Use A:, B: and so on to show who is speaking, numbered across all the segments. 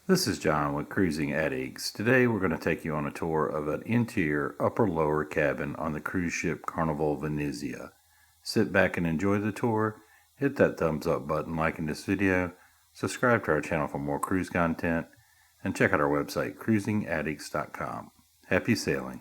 A: This is John with Cruising Addicts. Today we're going to take you on a tour of an interior upper-lower cabin on the cruise ship Carnival Venezia. Sit back and enjoy the tour. Hit that thumbs up button liking this video. Subscribe to our channel for more cruise content. And check out our website, cruisingaddicts.com. Happy sailing.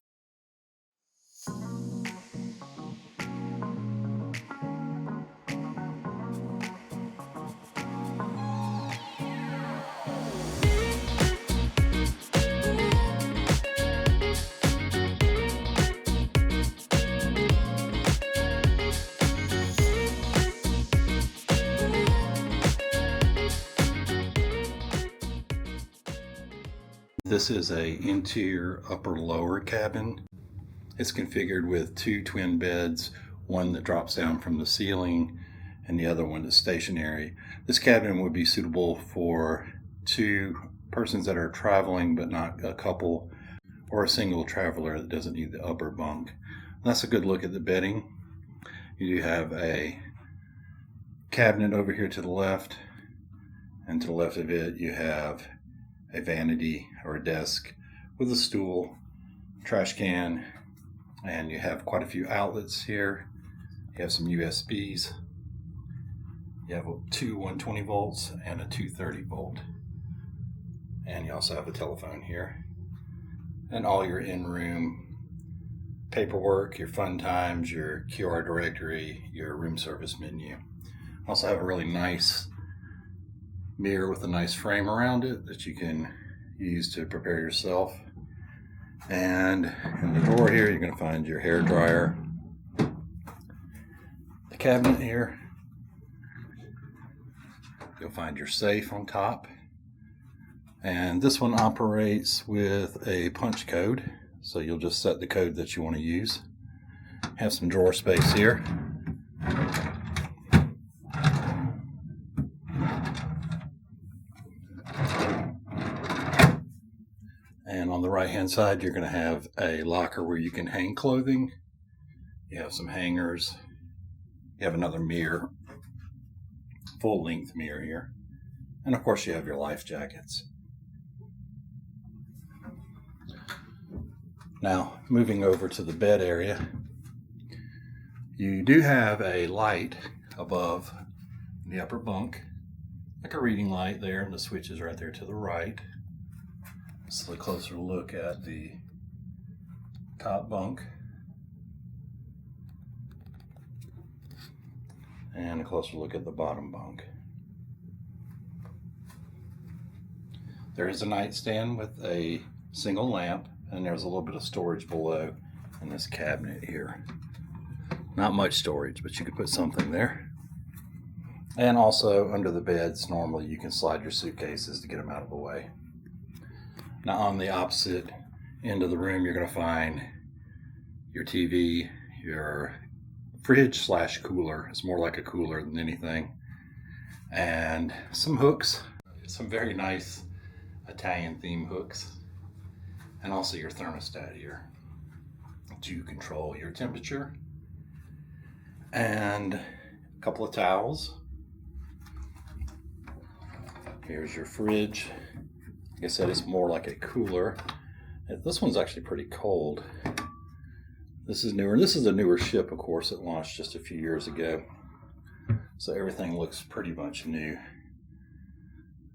A: This is a interior upper-lower cabin. It's configured with two twin beds, one that drops down from the ceiling and the other one is stationary. This cabin would be suitable for two persons that are traveling but not a couple, or a single traveler that doesn't need the upper bunk. That's a good look at the bedding. You do have a cabinet over here to the left, and to the left of it you have a vanity or a desk with a stool, trash can, and you have quite a few outlets here. You have some USBs. You have two 120 volts and a 230 volt. And you also have a telephone here. And all your in-room paperwork, your fun times, your QR directory, your room service menu. Also have a really nice mirror with a nice frame around it that you can use to prepare yourself. And in the drawer here you're going to find your hair dryer. The cabinet here, you'll find your safe on top, and this one operates with a punch code, so you'll just set the code that you want to use. Have some drawer space here. And on the right hand side you're going to have a locker where you can hang clothing. You have some hangers. You have another mirror, full length mirror here. And of course you have your life jackets. Now moving over to the bed area, you do have a light above the upper bunk, like a reading light there, and the switch is right there to the right. This is a closer look at the top bunk. And a closer look at the bottom bunk. There is a nightstand with a single lamp, and there's a little bit of storage below in this cabinet here. Not much storage, but you could put something there. And also under the beds, normally you can slide your suitcases to get them out of the way. Now on the opposite end of the room, you're going to find your TV, your fridge slash cooler. It's more like a cooler than anything. And some hooks, some very nice Italian theme hooks. And also your thermostat here to control your temperature. And a couple of towels. Here's your fridge. Like I said, it's more like a cooler. This one's actually pretty cold. This is newer. This is a newer ship, of course. It launched just a few years ago. So everything looks pretty much new.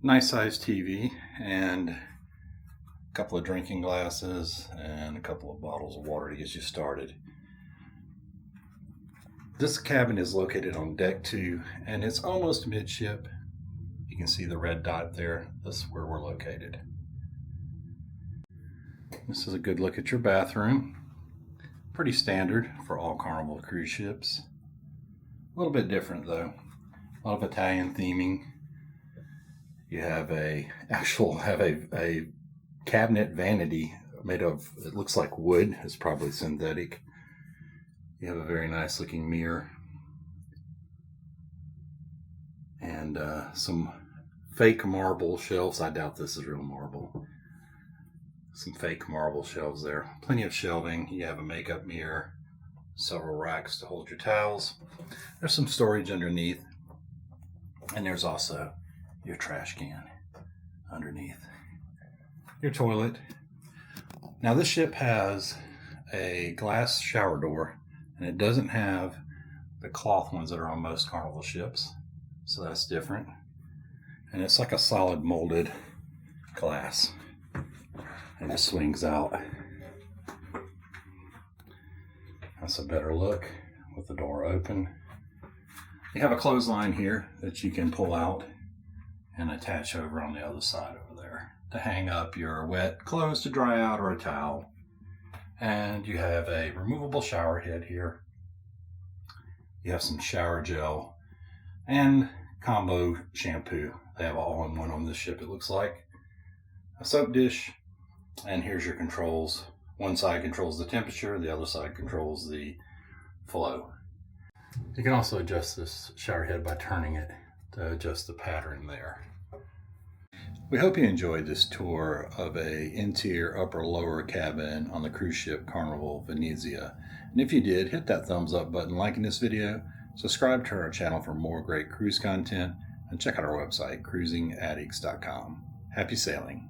A: Nice sized TV and a couple of drinking glasses and a couple of bottles of water to get you started. This cabin is located on deck 2 and it's almost midship. You can see the red dot there. This is where we're located. This is a good look at your bathroom. Pretty standard for all Carnival cruise ships. A little bit different though. A lot of Italian theming. You have a cabinet vanity made of, it looks like wood. It's probably synthetic. You have a very nice looking mirror. And some fake marble shelves. I doubt this is real marble. Some fake marble shelves there. Plenty of shelving. You have a makeup mirror, several racks to hold your towels. There's some storage underneath. And there's also your trash can underneath. Your toilet. Now this ship has a glass shower door, and it doesn't have the cloth ones that are on most Carnival ships, so that's different. And it's like a solid molded glass. It just swings out. That's a better look with the door open. You have a clothesline here that you can pull out and attach over on the other side over there to hang up your wet clothes to dry out, or a towel. And you have a removable shower head here. You have some shower gel and combo shampoo. They have all-in-one on this ship, it looks like. A soap dish, and here's your controls. One side controls the temperature, the other side controls the flow. You can also adjust this shower head by turning it to adjust the pattern there. We hope you enjoyed this tour of a interior upper lower cabin on the cruise ship Carnival Venezia. And if you did, hit that thumbs up button liking this video, subscribe to our channel for more great cruise content, and check out our website, cruisingaddicts.com. Happy sailing.